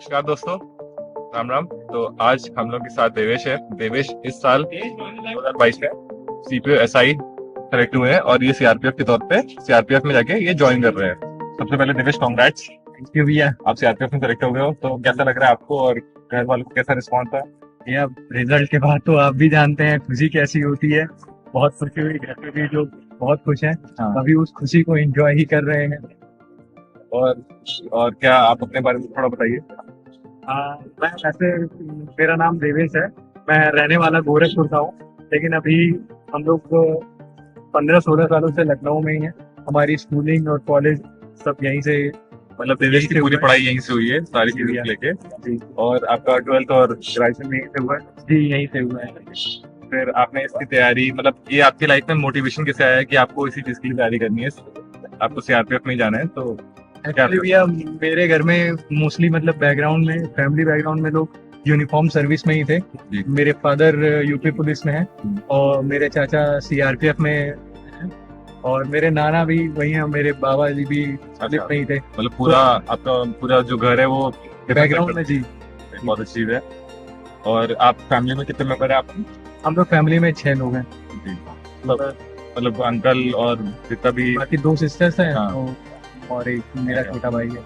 नमस्कार दोस्तों, राम राम। तो आज हम लोग के साथ देवेश है। देवेश इस साल 2022 में सीपीओ एसआई सेलेक्ट हुए हैं और ये सीआरपीएफ के तौर पे सीआरपीएफ में जाके ये ज्वाइन कर रहे हैं। सबसे पहले देवेश कांग्रेट्स। थैंक यू भैया, आप सीआरपीएफ में सेलेक्ट हो गए हो, तो कैसा लग रहा है आपको और घर वालों को कैसा रिस्पॉन्स था? भैया रिजल्ट के बाद तो आप भी जानते हैं खुशी कैसी होती है। बहुत खुशी हुई, घर पे भी लोग बहुत खुश हैं। हाँ। अभी उस खुशी को एंजॉय ही कर रहे हैं। और क्या आप अपने बारे में थोड़ा बताइए। मैं वैसे मेरा नाम देवेश है। मैं रहने वाला गोरखपुर का हूँ, लेकिन अभी हम लोग 15-16 सालों से लखनऊ में ही हैं। हमारी स्कूलिंग और कॉलेज सब यहीं से। मतलब देवेश की पूरी पढ़ाई यहीं से हुई है, सारी जी चीजें भैया। लेके, जी और आपका 12th और ग्रेजुएशन में यहीं से हुआ है। जी यहीं से हुआ है। फिर आपने इसकी तैयारी, मतलब ये आपकी लाइफ में मोटिवेशन कैसे आया कि आपको इसी चीज की तैयारी करनी है, आपको सीआरपीएफ में ही जाना है? तो एक्चुअली भैया मेरे घर में मोस्टली मतलब बैकग्राउंड में, फैमिली बैकग्राउंड में लोग यूनिफॉर्म सर्विस में ही थे। जी। मेरे फादर यूपी पुलिस में है और मेरे चाचा सीआरपीएफ में हैं और मेरे नाना भी वही हैं, मेरे बाबा जी भी पुलिस में ही थे। मतलब पूरा आपका पूरा जो घर है वो बैकग्राउंड में जी। बहुत अच्छी चीज है। और आप फैमिली में कितने मेंबर है आप? हम लोग फैमिली में 6 लोग हैं। मतलब अंकल और जितना भी। बाकी 2 सिस्टर्स हैं हाँ। और एक मेरा छोटा भाई है।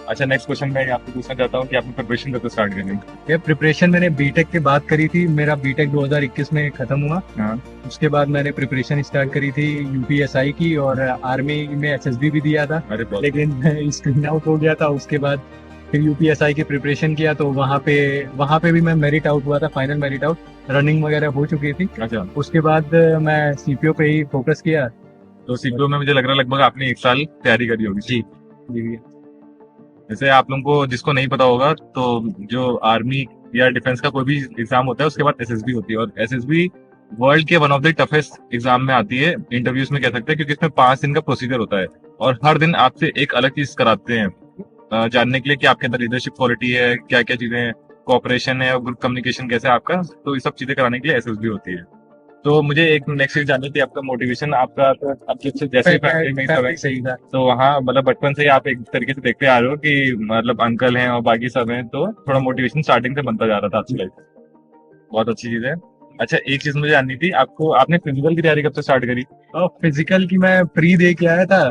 अच्छा, नेक्स्ट क्वेश्चन मैं आपको पूछना चाहता हूँ कि आपने प्रिपरेशन कब स्टार्ट करनी? ये प्रिपरेशन मैंने बीटेक की बात करी थी। मेरा बीटेक 2021 में खत्म हुआ। हाँ। उसके बाद मैंने प्रिपरेशन स्टार्ट करी थी यूपीएसआई की, और आर्मी में एसएसबी भी दिया था, अरे बहुत। लेकिन स्क्रीन आउट हो गया था। उसके बाद फिर यूपीएसआई की प्रिपरेशन किया, तो वहाँ पे भी मैं मेरिट आउट हुआ था, फाइनल मेरिट आउट, रनिंग वगैरह हो चुकी थी। अच्छा, उसके बाद मैं सीपीओ पे ही फोकस किया। तो सीपीओ में मुझे लग रहा है लगभग आपने 1 साल तैयारी करी होगी। जी जी। जैसे आप लोगों को जिसको नहीं पता होगा, तो जो आर्मी या डिफेंस का कोई भी एग्जाम होता है उसके बाद एसएसबी होती है, और एसएसबी वर्ल्ड के one of the toughest exam में आती है, इंटरव्यूज में कह सकते हैं, क्योंकि इसमें 5 दिन का प्रोसीजर होता है और हर दिन आपसे एक अलग चीज कराते हैं, जानने के लिए कि आपके अंदर लीडरशिप क्वालिटी है, क्या क्या चीजें, कोऑपरेशन है और ग्रुप कम्युनिकेशन कैसे है आपका, तो ये सब चीजें कराने के लिए एसएसबी होती है। तो मुझे एक नेक्स्ट चीज जाननी थी, आपका मोटिवेशन, आपका तो आपके जैसे फैमिली में सब है, सही था। तो वहाँ मतलब बचपन से ही आप एक तरीके से देखते आ रहे हो कि मतलब अंकल हैं और बाकी सब हैं, तो थोड़ा मोटिवेशन स्टार्टिंग से बनता जा रहा था आपकी लाइफ। बहुत अच्छी चीज है। अच्छा, एक चीज मुझे जाननी थी, आपने फिजिकल की तैयारी कब से स्टार्ट करी? और फिजिकल की मैं प्री दे के आया था।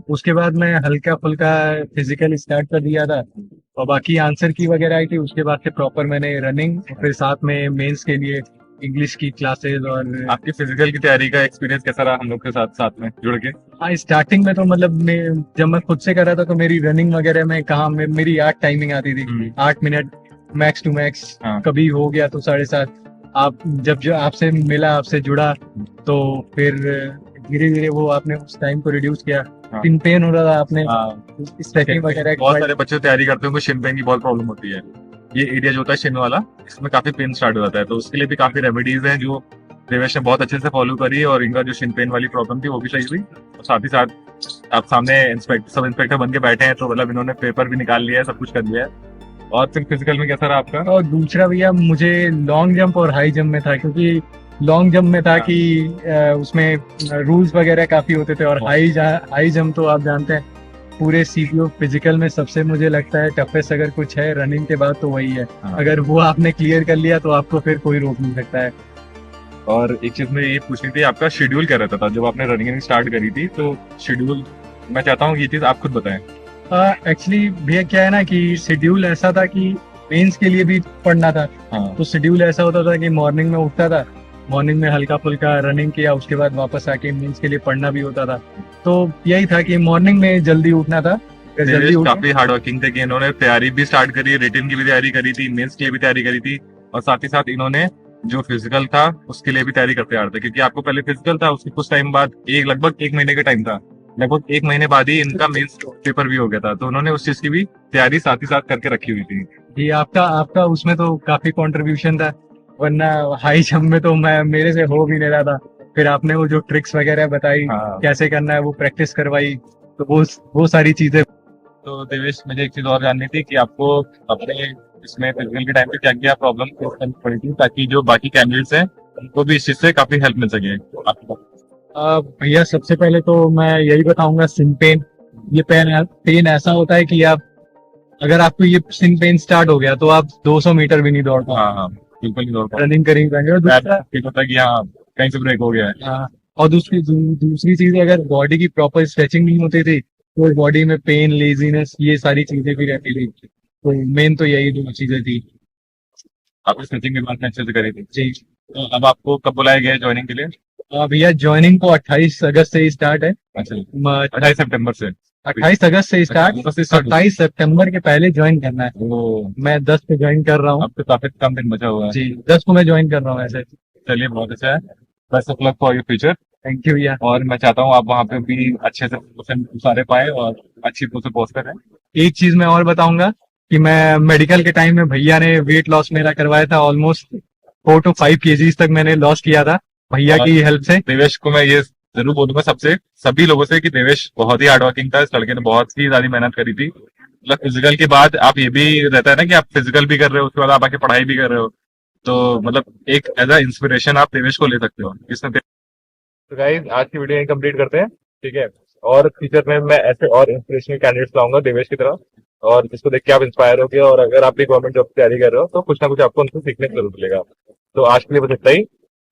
उसके बाद मैं हल्का फुल्का फिजिकल स्टार्ट कर दिया था, और बाकी आंसर की वगैरह आई थी। उसके बाद से प्रॉपर मैंने रनिंग, फिर साथ में मेंस के लिए इंग्लिश की क्लासेस। और आपकी फिजिकल की तैयारी का एक्सपीरियंस कैसा रहा हम लोग के साथ में जुड़ के? हाँ, स्टार्टिंग में तो मतलब जब मैं खुद से कर रहा था तो मेरी रनिंग वगैरह में कहाँ मेरी 8 टाइमिंग आती थी, 8 मिनट मैक्स टू मैक्स। हाँ। कभी हो गया तो 7.5। आप जब जो आपसे मिला, आपसे जुड़ा, तो फिर धीरे धीरे वो आपने उस टाइम को रिड्यूस किया। हाँ। पिन पेन हो रहा था, आपने हाँ। स्ट्रेचिंग वगैरह बहुत सारे बच्चे तैयारी करते हैं, उनको शिन पेन की बहुत प्रॉब्लम होती है। ये एरिया जो होता है शिन वाला, इसमें काफी पेन स्टार्ट हो जाता है, तो उसके लिए भी काफी रेमेडीज हैं जो देवेश ने बहुत अच्छे से फॉलो करी, और इनका जो शिन पेन वाली प्रॉब्लम थी वो भी सही हुई। और साथ ही साथ आप सामने सब इंस्पेक्टर बन के बैठे हैं, तो मतलब इन्होंने पेपर भी निकाल लिया है, सब कुछ कर लिया है। और फिर फिजिकल में कैसा रहा आपका? और दूसरा भैया मुझे लॉन्ग जंप और हाई जंप में था, क्योंकि लॉन्ग जंप में था कि उसमें रूल्स वगैरह काफी होते थे, और हाई जंप तो आप जानते हैं पूरे सीपीओ फिजिकल में सबसे मुझे लगता है टफेस्ट अगर कुछ है रनिंग के बाद तो वही है। हाँ। अगर वो आपने क्लियर कर लिया तो आपको फिर कोई रोक नहीं सकता है। और एक चीज मुझे ये पूछनी थी, आपका शेड्यूल क्या रहता था जब आपने रनिंग स्टार्ट करी थी? तो शेड्यूल मैं चाहता हूँ ये चीज आप खुद बताएं। एक्चुअली भैया क्या है ना कि शेड्यूल ऐसा था कि मेंस के लिए भी पढ़ना था। हाँ। तो शेड्यूल ऐसा होता था कि मॉर्निंग में उठता था, मॉर्निंग में हल्का फुल्का रनिंग किया, उसके बाद वापस आके मेंस के लिए पढ़ना भी होता था। तो यही था कि मॉर्निंग में जल्दी उठना था। जल्दी काफी हार्ड वर्किंग थे कि इन्होंने तैयारी भी स्टार्ट करी, रिटन की भी तैयारी करी थी, मेंस के लिए भी तैयारी करी थी, और साथ ही साथ इन्होंने जो फिजिकल था उसके लिए भी तैयारी करते आ रहे थे, क्योंकि आपको पहले फिजिकल था, उसके कुछ टाइम बाद लगभग 1 महीने का टाइम था, लगभग 1 महीने बाद ही इनका मेंस पेपर भी हो गया था, तो उन्होंने उस चीज की भी तैयारी साथ ही साथ करके रखी हुई थी। जी, आपका उसमें तो काफी कंट्रीब्यूशन था, वरना हाई जंप में तो मेरे से हो भी नहीं रहा था। फिर आपने वो जो ट्रिक्स वगैरह बताई, हाँ। कैसे करना है, वो प्रैक्टिस करवाई, तो वो सारी चीजें। तो देवेश, मुझे एक चीज और जाननी थी कि आपको अपने इसमें फिजिकल के टाइम पे क्या क्या प्रॉब्लम फेस करनी पड़ी थी, ताकि जो बाकी कैंडिडेट्स हैं उनको भी इस चीज से काफी हेल्प मिल सके आपको। भैया सबसे पहले तो मैं यही बताऊंगा, सिन पेन। ये पेन ऐसा होता है कि आप अगर आपको ये सिन पेन स्टार्ट हो गया तो आप 200 मीटर भी नहीं दौड़ पाओ, हाँ हाँ, बिल्कुल नहीं दौड़ पाओ। रनिंग करेंगे पाएंगे। और पैर दूसरा, फील होता है कि हाँ कहीं से ब्रेक हो गया है। हाँ, और दूसरी चीज है, अगर बॉडी की प्रॉपर स्ट्रेचिंग नहीं होती थी तो बॉडी में पेन, लेजीनेस, ये सारी चीजें भी रहती थी। तो मेन तो यही दो चीजें थी। आपकी स्ट्रेचिंग भी बाद में अच्छे से करी थी। जी। तो अब आपको कब बुलाया गया है ज्वाइनिंग के लिए? भैया ज्वाइनिंग को 28 अगस्त से ही स्टार्ट है। अच्छा, 28 सितंबर से। 28 अगस्त से स्टार्ट, 28 से start 27 सितंबर के पहले ज्वाइन करना है। ओ, मैं 10 पे ज्वाइन कर रहा हूँ। अब तो काफी कम दिन बचा हुआ है। जी, 10 को मैं ज्वाइन कर रहा हूँ ऐसे। चलिए, बहुत अच्छा है। Best of luck for your future. Thank you भैया। और मैं चाहता हूँ आप वहाँ पे भी अच्छे से क्वेश्चन सारे पाए और अच्छी पोस्ट पोस्ट करें। एक चीज मैं और बताऊंगा कि मैं मेडिकल के टाइम में भैया ने वेट लॉस मेरा करवाया था, ऑलमोस्ट 4 to 5 kgs तक मैंने लॉस किया था भैया और की हेल्प से। देवेश को मैं ये जरूर बोलूंगा सभी लोगों से कि देवेश बहुत ही हार्ड वर्किंग था। इस लड़के ने बहुत ही ज्यादा मेहनत करी थी। मतलब फिजिकल के बाद आप ये भी रहता है ना कि आप फिजिकल भी कर रहे हो, उसके बाद आप आके पढ़ाई भी कर रहे हो। तो मतलब एक एज अ इंस्पिरेशन आप देवेश को ले सकते हो इसने। तो गाइस, आज की वीडियो कंप्लीट करते हैं, ठीक है। और फ्यूचर में मैं ऐसे और इंस्पिरेशनल कैंडिडेट्स लाऊंगा देवेश की तरह, और जिसको देख के आप इंस्पायर हो गए, और अगर आप भी गवर्नमेंट जॉब की तैयारी कर रहे हो तो कुछ ना कुछ आपको उनसे सीखने को जरूर मिलेगा। तो आज के लिए बस इतना ही।